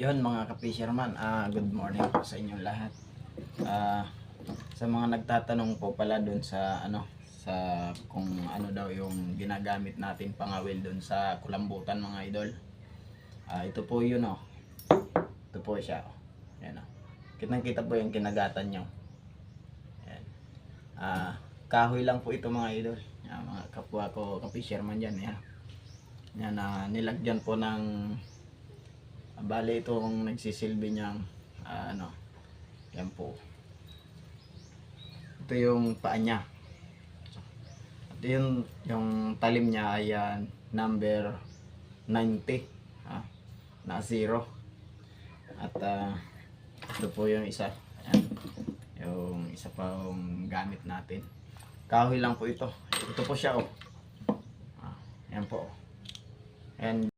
Yon mga ka-fisherman, good morning po sa inyong lahat. Sa mga nagtatanong po pala doon sa sa kung ano daw yung ginagamit natin pangawil doon sa kulambutan mga idol. Ito po yun oh. Ito po siya oh. Yan oh. Kitang-kita po yung kinagatan nyo. Yan. Kahoy lang po ito mga idol. Mga kapwa ko ka-fisherman dyan. Yan. Yan, nilagyan po ng bali itong nagsisilbi niyang yan po. Ito yung paa niya. At yung talim niya ay number 90 na 0. At ito po yung isa. Ayan. Yung isa pang gamit natin. Kahoy lang po ito. Ito po siya oh. Ayan po. And